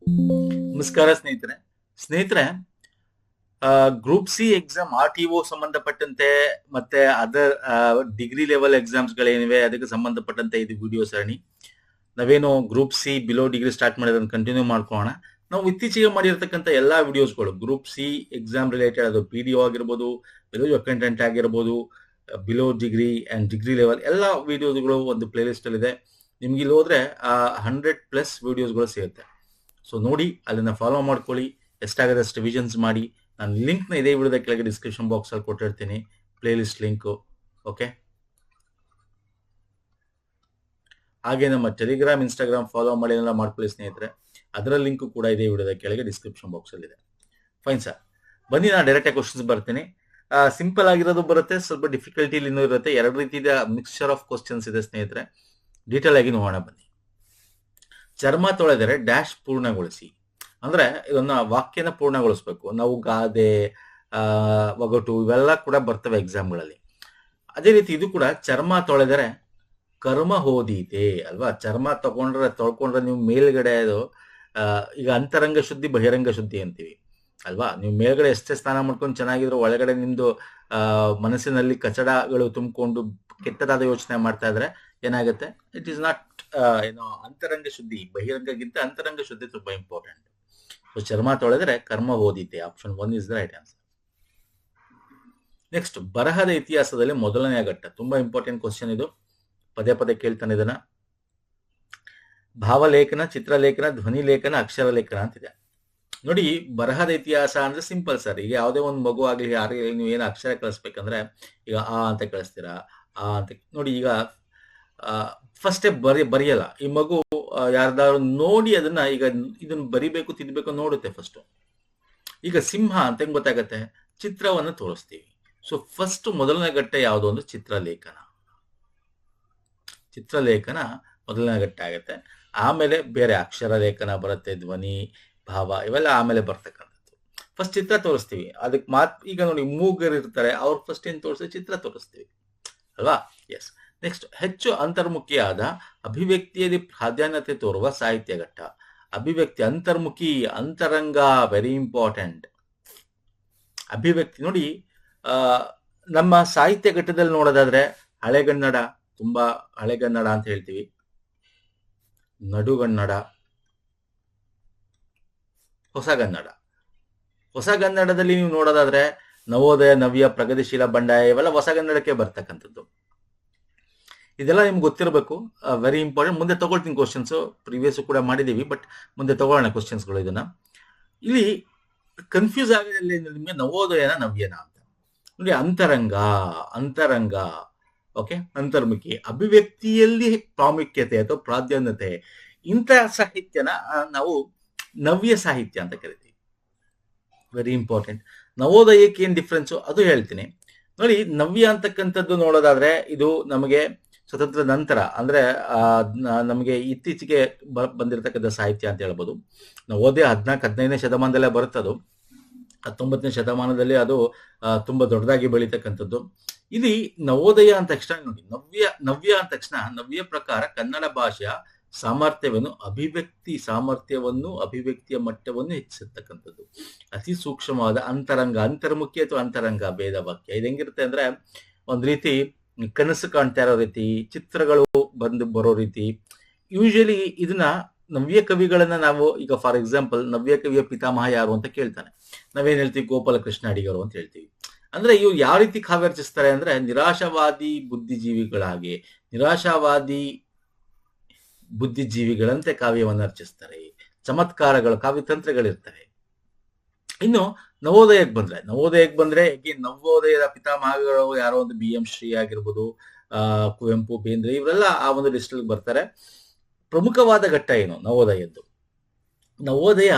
ನಮಸ್ಕಾರ ಸ್ನೇಹಿತರೆ group C exam RTO ಸಂಬಂಧಪಟ್ಟಂತೆ ಮತ್ತೆ ಅದರ್ ಡಿಗ್ರಿ ಲೆವೆಲ್ ಎಕ್ಸಾಮ್ಸ್ ಗಳೇನಿವೆ ಅದಕ್ಕೆ ಸಂಬಂಧಪಟ್ಟಂತೆ ಇದು ವಿಡಿಯೋ ಸರಣಿ. ನಾವೇನು group C below degree start ಮಾಡಿರೋದನ್ನ ಕಂಟಿನ್ಯೂ ಮಾಡ್ಕೊಳ್ಳೋಣ. ನಾವು ಇತ್ತೀಚೆಗೆ ಮಾಡಿರ್ತಕ್ಕಂಥ ಎಲ್ಲಾ ವಿಡಿಯೋಸ್ಗಳು ಗ್ರೂಪ್ ಸಿ ಎಕ್ಸಾಮ್ ರಿಲೇಟೆಡ್, ಅದು PDO ಆಗಿರ್ಬೋದು, ಬಿಲೋ ಅಕೌಂಟೆಂಟ್ ಆಗಿರ್ಬೋದು, below degree and degree level ಎಲ್ಲ ವಿಡಿಯೋಸ್ಗಳು ಒಂದು ಪ್ಲೇ ಲಿಸ್ಟ್ ಅಲ್ಲಿ ಇದೆ. ನಿಮ್ಗೆ ಇಲ್ಲಿ ಹೋದ್ರೆ 100+ ವಿಡಿಯೋಸ್ಗಳು ಸಿಗುತ್ತೆ. ಸೊ ನೋಡಿ, ಅದನ್ನ ಫಾಲೋ ಮಾಡ್ಕೊಳ್ಳಿ, ಎಷ್ಟಾಗದಷ್ಟು ರಿವಿಷನ್ಸ್ ಮಾಡಿ. ನಾನು ಲಿಂಕ್ನ ಇದೇ ವಿಡಿಯೋದ ಕೆಳಗೆ ಡಿಸ್ಕ್ರಿಪ್ಷನ್ ಬಾಕ್ಸ್ ಅಲ್ಲಿ ಕೊಟ್ಟಿರ್ತೀನಿ, ಪ್ಲೇ ಲಿಸ್ಟ್ ಲಿಂಕ್. ಓಕೆ, ಹಾಗೆ ನಮ್ಮ ಟೆಲಿಗ್ರಾಮ್, ಇನ್ಸ್ಟಾಗ್ರಾಮ್ ಫಾಲೋ ಮಾಡಿ ಎಲ್ಲ ಮಾಡ್ಕೊಳ್ಳಿ ಸ್ನೇಹಿತರೆ. ಅದರ ಲಿಂಕ್ ಕೂಡ ಇದೇ ವಿಡಿಯೋದ ಕೆಳಗೆ ಡಿಸ್ಕ್ರಿಪ್ಷನ್ ಬಾಕ್ಸ್ ಅಲ್ಲಿ ಇದೆ. ಫೈನ್ ಸರ್, ಬನ್ನಿ ನಾನು ಡೈರೆಕ್ಟ್ ಆಗಿ ಕ್ವಶನ್ಸ್ ಬರ್ತೀನಿ. ಸಿಂಪಲ್ ಆಗಿರೋದು ಬರುತ್ತೆ, ಸ್ವಲ್ಪ ಡಿಫಿಕಲ್ಟಿ ಇನ್ನೂ ಇರುತ್ತೆ. ಎರಡು ರೀತಿಯ ಮಿಕ್ಸ್ಚರ್ ಆಫ್ ಕ್ವಶನ್ಸ್ ಇದೆ ಸ್ನೇಹಿತರೆ. ಡೀಟೇಲ್ ಆಗಿ ನೋಡೋಣ ಬನ್ನಿ. ಚರ್ಮ ತೊಳೆದರೆ ಡ್ಯಾಶ್ ಪೂರ್ಣಗೊಳಿಸಿ ಅಂದ್ರೆ ಇದನ್ನ ವಾಕ್ಯನ ಪೂರ್ಣಗೊಳಿಸ್ಬೇಕು. ನಾವು ಗಾದೆ, ಒಗಟು ಇವೆಲ್ಲ ಕೂಡ ಬರ್ತವೆ ಎಕ್ಸಾಮ್ಗಳಲ್ಲಿ. ಅದೇ ರೀತಿ ಇದು ಕೂಡ ಚರ್ಮ ತೊಳೆದರೆ ಕರ್ಮ ಹೋದೀತೆ ಅಲ್ವಾ. ಚರ್ಮ ತೊಳ್ಕೊಂಡ್ರೆ ನೀವು ಮೇಲ್ಗಡೆ ಅದು ಈಗ ಅಂತರಂಗ ಶುದ್ಧಿ ಬಹಿರಂಗ ಶುದ್ಧಿ ಅಂತೀವಿ ಅಲ್ವಾ. ನೀವು ಮೇಲ್ಗಡೆ ಎಷ್ಟೇ ಸ್ನಾನ ಮಾಡ್ಕೊಂಡು ಚೆನ್ನಾಗಿದ್ರು, ಒಳಗಡೆ ನಿಮ್ದು ಮನಸ್ಸಿನಲ್ಲಿ ಕಚಡಗಳು ತುಂಬಿಕೊಂಡು ಕೆಟ್ಟದಾದ ಯೋಚನೆ ಮಾಡ್ತಾ ಇದ್ರೆ ಏನಾಗುತ್ತೆ? ಇಟ್ ಈಸ್ ನಾಟ್ ಏನೋ ಅಂತರಂಗ ಶುದ್ಧಿ. ಬಹಿರಂಗಕ್ಕಿಂತ ಅಂತರಂಗ ಶುದ್ಧಿ ತುಂಬಾ ಇಂಪಾರ್ಟೆಂಟ್. ಸೊ ಚರ್ಮ ತೊಳೆದರೆ ಕರ್ಮ ಓದಿತೆ, option 1 is the right answer. Next, ಬರಹದ ಇತಿಹಾಸದಲ್ಲಿ ಮೊದಲನೆಯ ಘಟ್ಟ. ತುಂಬಾ ಇಂಪಾರ್ಟೆಂಟ್ ಕ್ವಶನ್ ಇದು, ಪದೇ ಪದೇ ಕೇಳ್ತಾನೆ ಇದನ್ನ. ಭಾವಲೇಖನ, ಚಿತ್ರಲೇಖನ, ಧ್ವನಿ ಲೇಖನ, ಅಕ್ಷರ ಲೇಖನ ಅಂತಿದೆ. ನೋಡಿ, ಬರಹದ ಇತಿಹಾಸ ಅಂದ್ರೆ ಸಿಂಪಲ್ ಸರ್. ಈಗ ಯಾವುದೇ ಒಂದು ಮಗು ಆಗ್ಲಿ ಯಾರಿಗೆ ನೀವು ಏನು ಅಕ್ಷರ ಕಳಿಸ್ಬೇಕಂದ್ರೆ ಈಗ ಆ ಅಂತ ಕಳಿಸ್ತೀರಾ, ಆ ಅಂತ. ನೋಡಿ, ಈಗ ಫಸ್ಟೇ ಬರೆಯಲ್ಲ ಈ ಮಗು. ಯಾರ್ದಾದ್ರು ನೋಡಿ ಅದನ್ನ ಈಗ ಇದನ್ನ ಬರಿಬೇಕು ತಿದ್ಬೇಕು ನೋಡುತ್ತೆ ಫಸ್ಟ್. ಈಗ ಸಿಂಹ ಅಂತ ಹೆಂಗ್ ಗೊತ್ತಾಗತ್ತೆ? ಚಿತ್ರವನ್ನು ತೋರಿಸ್ತೀವಿ. ಸೊ ಫಸ್ಟ್ ಮೊದಲನೇ ಘಟ್ಟ ಯಾವುದು ಅಂದ್ರೆ ಚಿತ್ರಲೇಖನ. ಚಿತ್ರಲೇಖನ ಮೊದಲನೇ ಘಟ್ಟ ಆಗುತ್ತೆ. ಆಮೇಲೆ ಬೇರೆ ಅಕ್ಷರ ಲೇಖನ ಬರುತ್ತೆ, ಧ್ವನಿ, ಭಾವ ಇವೆಲ್ಲ ಆಮೇಲೆ ಬರ್ತಕ್ಕಂಥದ್ದು. ಫಸ್ಟ್ ಚಿತ್ರ ತೋರಿಸ್ತೀವಿ. ಅದಕ್ಕೆ ಈಗ ನೋಡಿ, ಮೂಗರು ಇರ್ತಾರೆ, ಅವ್ರು ಫಸ್ಟ್ ಏನ್ ತೋರಿಸಿ ಚಿತ್ರ ತೋರಿಸ್ತೀವಿ ಅಲ್ವಾ. ಎಸ್. ನೆಕ್ಸ್ಟ್, ಹೆಚ್ಚು ಅಂತರ್ಮುಖಿಯಾದ ಅಭಿವ್ಯಕ್ತಿಯಲ್ಲಿ ಪ್ರಾಧಾನ್ಯತೆ ತೋರುವ ಸಾಹಿತ್ಯ ಘಟ್ಟ. ಅಭಿವ್ಯಕ್ತಿ, ಅಂತರ್ಮುಖಿ, ಅಂತರಂಗ, ವೆರಿ ಇಂಪಾರ್ಟೆಂಟ್. ಅಭಿವ್ಯಕ್ತಿ ನೋಡಿ, ನಮ್ಮ ಸಾಹಿತ್ಯ ಘಟ್ಟದಲ್ಲಿ ನೋಡೋದಾದ್ರೆ ಹಳೆಗನ್ನಡ, ತುಂಬಾ ಹಳೆಗನ್ನಡ ಅಂತ ಹೇಳ್ತೀವಿ, ನಡುಗನ್ನಡ, ಹೊಸಗನ್ನಡ. ಹೊಸಗನ್ನಡದಲ್ಲಿ ನೀವು ನೋಡೋದಾದ್ರೆ ನವೋದಯ, ನವ್ಯ, ಪ್ರಗತಿಶೀಲ, ಬಂಡಾಯ ಇವೆಲ್ಲ ಹೊಸಗನ್ನಡಕ್ಕೆ ಬರ್ತಕ್ಕಂಥದ್ದು. ಇದೆಲ್ಲ ನಿಮ್ಗೆ ಗೊತ್ತಿರಬೇಕು, ವೆರಿ ಇಂಪಾರ್ಟೆಂಟ್. ಮುಂದೆ ತಗೊಳ್ತೀನಿ ಕ್ವಶನ್ಸ್, ಪ್ರೀವಿಯಸ್ ಕೂಡ ಮಾಡಿದೀವಿ, ಬಟ್ ಮುಂದೆ ತಗೊಳ್ಳೋಣ ಕ್ವಶನ್ಸ್ಗಳು. ಇದನ್ನ ಇಲ್ಲಿ ಕನ್ಫ್ಯೂಸ್ ಆಗಿದೆ ನಿಮಗೆ, ನವೋದಯನ ನವ್ಯನ ಅಂತ. ನೋಡಿ, ಅಂತರಂಗ ಓಕೆ, ಅಂತರ್ಮುಖಿ, ಅಭಿವ್ಯಕ್ತಿಯಲ್ಲಿ ಪ್ರಾಮುಖ್ಯತೆ ಅಥವಾ ಪ್ರಾಧಾನ್ಯತೆ, ಇಂಥ ಸಾಹಿತ್ಯನ ನಾವು ನವ್ಯ ಸಾಹಿತ್ಯ ಅಂತ ಕರಿತೀವಿ. Very important. ನವೋದಯಕ್ಕೆ ಏನ್ ಡಿಫ್ರೆನ್ಸು ಅದು ಹೇಳ್ತೀನಿ. ನೋಡಿ, ನವ್ಯ ಅಂತಕ್ಕಂಥದ್ದು ನೋಡೋದಾದ್ರೆ ಇದು ನಮಗೆ ಸ್ವತಂತ್ರ ನಂತರ ಅಂದ್ರೆ ನಮಗೆ ಇತ್ತೀಚೆಗೆ ಬಂದಿರತಕ್ಕಂಥ ಸಾಹಿತ್ಯ ಅಂತ ಹೇಳ್ಬೋದು. ನವೋದಯ 14-15ನೇ ಶತಮಾನದಲ್ಲೇ ಬರುತ್ತದು. 19ನೇ ಶತಮಾನದಲ್ಲಿ ಅದು ತುಂಬಾ ದೊಡ್ಡದಾಗಿ ಬೆಳೀತಕ್ಕಂಥದ್ದು. ಇಲ್ಲಿ ನವೋದಯ ಅಂದ ತಕ್ಷಣ ನೋಡಿ, ನವ್ಯ ಅಂದ ತಕ್ಷಣ ನವ್ಯ ಪ್ರಕಾರ ಕನ್ನಡ ಭಾಷೆಯ ಸಾಮರ್ಥ್ಯವನ್ನು, ಅಭಿವ್ಯಕ್ತಿಯ ಮಟ್ಟವನ್ನು ಹೆಚ್ಚಿಸತಕ್ಕಂಥದ್ದು. ಅತಿ ಸೂಕ್ಷ್ಮವಾದ ಅಂತರಂಗ, ಅಂತರ್ಮುಖಿ ಅಥವಾ ಅಂತರಂಗ ಭೇದ ವಾಕ್ಯ. ಇದು ಹೆಂಗಿರುತ್ತೆ ಅಂದ್ರೆ ಒಂದ್ ರೀತಿ ಕನಸು ಕಾಣ್ತಾ ಇರೋ ರೀತಿ, ಚಿತ್ರಗಳು ಬಂದು ಬರೋ ರೀತಿ. ಯೂಶಲಿ ಇದನ್ನ ನವ್ಯ ಕವಿಗಳನ್ನ ನಾವು ಈಗ ಫಾರ್ ಎಕ್ಸಾಂಪಲ್ ನವ್ಯ ಕವಿಯ ಪಿತಾಮಹ ಯಾರು ಅಂತ ಕೇಳ್ತಾನೆ, ನಾವೇನ್ ಹೇಳ್ತೀವಿ? ಗೋಪಾಲ ಕೃಷ್ಣ ಅಡಿಗರು ಅಂತ ಹೇಳ್ತೀವಿ. ಅಂದ್ರೆ ಇವ್ರು ಯಾವ ರೀತಿ ಕಾವ್ಯ ರಚಿಸ್ತಾರೆ ಅಂದ್ರೆ ನಿರಾಶಾವಾದಿ ಬುದ್ಧಿಜೀವಿಗಳಂತೆ ಕಾವ್ಯವನ್ನು ರಚಿಸ್ತಾರೆ. ಚಮತ್ಕಾರಗಳು, ಕಾವ್ಯತಂತ್ರಗಳಿರ್ತವೆ. ಇನ್ನು ನವೋದಯಕ್ಕೆ ಬಂದ್ರೆ ನವೋದಯದ ಪಿತಾಮಹಗಳು ಯಾರೋ ಒಂದು BM ಶ್ರೀ ಆಗಿರ್ಬೋದು, ಕುವೆಂಪು, ಬೇಂದ್ರೆ, ಇವರೆಲ್ಲ ಆ ಒಂದು ಲಿಸ್ಟ್ ಅಲ್ಲಿ ಬರ್ತಾರೆ. ಪ್ರಮುಖವಾದ ಘಟ್ಟ ಏನು ನವೋದಯದ್ದು? ನವೋದಯ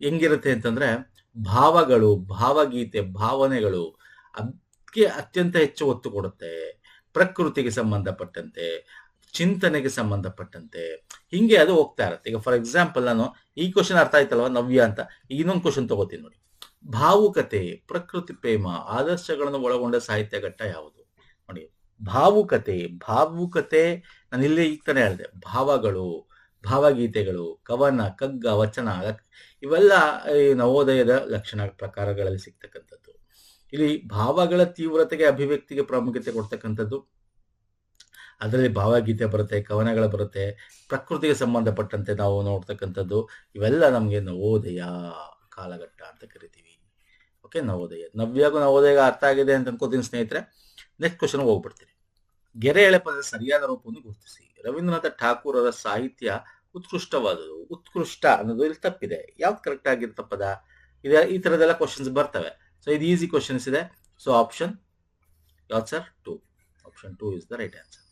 ಹೆಂಗಿರುತ್ತೆ ಅಂತಂದ್ರೆ ಭಾವಗಳು, ಭಾವಗೀತೆ, ಭಾವನೆಗಳು ಅದಕ್ಕೆ ಅತ್ಯಂತ ಹೆಚ್ಚು ಒತ್ತು ಕೊಡುತ್ತೆ. ಪ್ರಕೃತಿಗೆ ಸಂಬಂಧಪಟ್ಟಂತೆ, ಚಿಂತನೆಗೆ ಸಂಬಂಧಪಟ್ಟಂತೆ ಹಿಂಗೆ ಅದು ಹೋಗ್ತಾ ಇರುತ್ತೆ. ಈಗ ಫಾರ್ ಎಕ್ಸಾಂಪಲ್ ನಾನು ಈ ಕ್ವಶನ್ ಅರ್ಥ ಆಯ್ತಲ್ವಾ ನವ್ಯ ಅಂತ, ಈಗ ಇನ್ನೊಂದು ಕ್ವಶನ್ ತಗೋತೀನಿ ನೋಡಿ. ಭಾವುಕತೆ, ಪ್ರಕೃತಿ ಪ್ರೇಮ, ಆದರ್ಶಗಳನ್ನು ಒಳಗೊಂಡ ಸಾಹಿತ್ಯ ಘಟ್ಟ ಯಾವುದು? ನೋಡಿ, ಭಾವುಕತೆ ನಾನು ಇಲ್ಲಿ ಈಗ ತಾನೇ ಹೇಳಿದೆ. ಭಾವಗೀತೆಗಳು, ಕವನ, ಕಗ್ಗ, ವಚನ ಇವೆಲ್ಲ ಈ ನವೋದಯದ ಲಕ್ಷಣ ಪ್ರಕಾರಗಳಲ್ಲಿ ಸಿಗ್ತಕ್ಕಂಥದ್ದು. ಇಲ್ಲಿ ಭಾವಗಳ ತೀವ್ರತೆಗೆ ಅಭಿವ್ಯಕ್ತಿಗೆ ಪ್ರಾಮುಖ್ಯತೆ ಕೊಡ್ತಕ್ಕಂಥದ್ದು. ಅದರಲ್ಲಿ ಭಾವಗೀತೆ ಬರುತ್ತೆ, ಕವನಗಳು ಬರುತ್ತೆ, ಪ್ರಕೃತಿಗೆ ಸಂಬಂಧಪಟ್ಟಂತೆ ನಾವು ನೋಡ್ತಕ್ಕಂಥದ್ದು. ಇವೆಲ್ಲ ನಮಗೆ ನವೋದಯ ಕಾಲಘಟ್ಟ ಅಂತ ಕರಿತೀವಿ. ಓಕೆ, ನವೋದಯ ನವೋದಯ ಅರ್ಥ ಆಗಿದೆ ಅಂತ ಅನ್ಕೋತೀನಿ ಸ್ನೇಹಿತರೆ. ನೆಕ್ಸ್ಟ್ ಕ್ವಶನ್ ಹೋಗ್ಬಿಡ್ತೀನಿ. ಗೆರೆ ಎಳೆ ಪದದ ಸರಿಯಾದ ರೂಪವನ್ನು ಗುರುತಿಸಿ. ರವೀಂದ್ರನಾಥ ಠಾಕೂರರ ಸಾಹಿತ್ಯ ಉತ್ಕೃಷ್ಟವಾದುದು. ಉತ್ಕೃಷ್ಟ ಅನ್ನೋದು ಇಲ್ಲಿ ತಪ್ಪಿದೆ. ಯಾವ್ದು ಕರೆಕ್ಟ್ ಆಗಿರುತ್ತೆ ಪದ? ಈ ತರದೆಲ್ಲ ಕ್ವಶನ್ಸ್ ಬರ್ತವೆ. ಸೊ ಇದು ಈಸಿ ಕ್ವಶನ್ಸ್ ಇದೆ. ಸೊ ಆಪ್ಷನ್ ಯಾವ್ದು sir? 2. Option 2 is the right answer.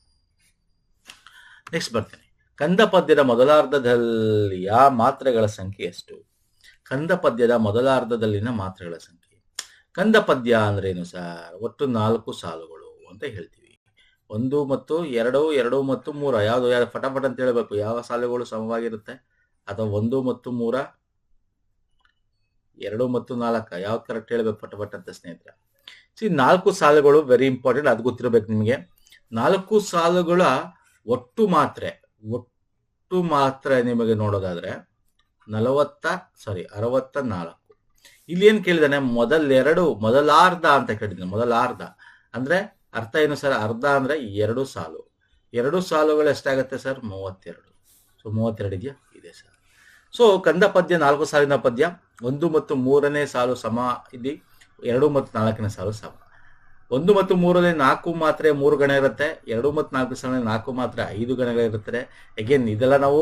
Next ಬರ್ತೀನಿ. ಕಂದ ಪದ್ಯದ ಮೊದಲಾರ್ಧದಲ್ಲಿಯ ಮಾತ್ರೆಗಳ ಸಂಖ್ಯೆ ಎಷ್ಟು? ಕಂದ ಪದ್ಯದ ಮೊದಲಾರ್ಧದಲ್ಲಿನ ಮಾತ್ರೆಗಳ ಸಂಖ್ಯೆ. ಕಂದ ಪದ್ಯ ಅಂದ್ರೆ ಏನು ಸರ್? ಒಟ್ಟು 4 ಸಾಲುಗಳು ಅಂತ ಹೇಳ್ತೀವಿ. 1 ಮತ್ತು 2, 2 ಮತ್ತು 3 ಯಾವ್ದು ಫಟಾಫಟ್ ಅಂತ ಹೇಳ್ಬೇಕು. ಯಾವ ಸಾಲುಗಳು ಸಮವಾಗಿರುತ್ತೆ? ಅಥವಾ 1 ಮತ್ತು 3, 2 ಮತ್ತು 4 ಯಾವ್ದು ಕರೆಕ್ಟ್ ಹೇಳ್ಬೇಕು ಫಟಾಫಟ್ ಅಂತ ಸ್ನೇಹಿತರೆ. 4 ಸಾಲುಗಳು ವೆರಿ ಇಂಪಾರ್ಟೆಂಟ್, ಅದು ಗೊತ್ತಿರಬೇಕು ನಿಮಗೆ. 4 ಸಾಲುಗಳ ಒಟ್ಟು ಮಾತ್ರೆ ನಿಮಗೆ ನೋಡೋದಾದ್ರೆ 64. ಇಲ್ಲಿ ಏನ್ ಕೇಳಿದಾನೆ? ಮೊದಲಾರ್ಧ ಅಂತ ಕೇಳಿದ್ದಾನೆ. ಮೊದಲಾರ್ಧ ಅಂದ್ರೆ ಅರ್ಥ ಏನು ಸರ್? ಅರ್ಧ ಅಂದ್ರೆ 2 ಸಾಲು. 2 ಸಾಲುಗಳು ಎಷ್ಟಾಗತ್ತೆ ಸರ್? 32. ಸೊ 32 ಇದೆಯಾ? ಇದೆ ಸರ್. ಸೊ ಕಂದ ಪದ್ಯ 4 ಸಾಲಿನ ಪದ್ಯ. 1 ಮತ್ತು 3ನೇ ಸಾಲು ಸಮ ಇಲ್ಲಿ. 2 ಮತ್ತು 4ನೇ ಸಾಲು ಸಮ. 1 ಮತ್ತು 3ರಲ್ಲಿ 4 ಮಾತ್ರೆ 3 ಗಣ ಇರುತ್ತೆ. 2 ಮತ್ತು 4 ಸಾಲ 4 ಮಾತ್ರೆ 5 ಗಣಗಳಿರುತ್ತದೆ. ಅಗೇನ್ ಇದೆಲ್ಲ ನಾವು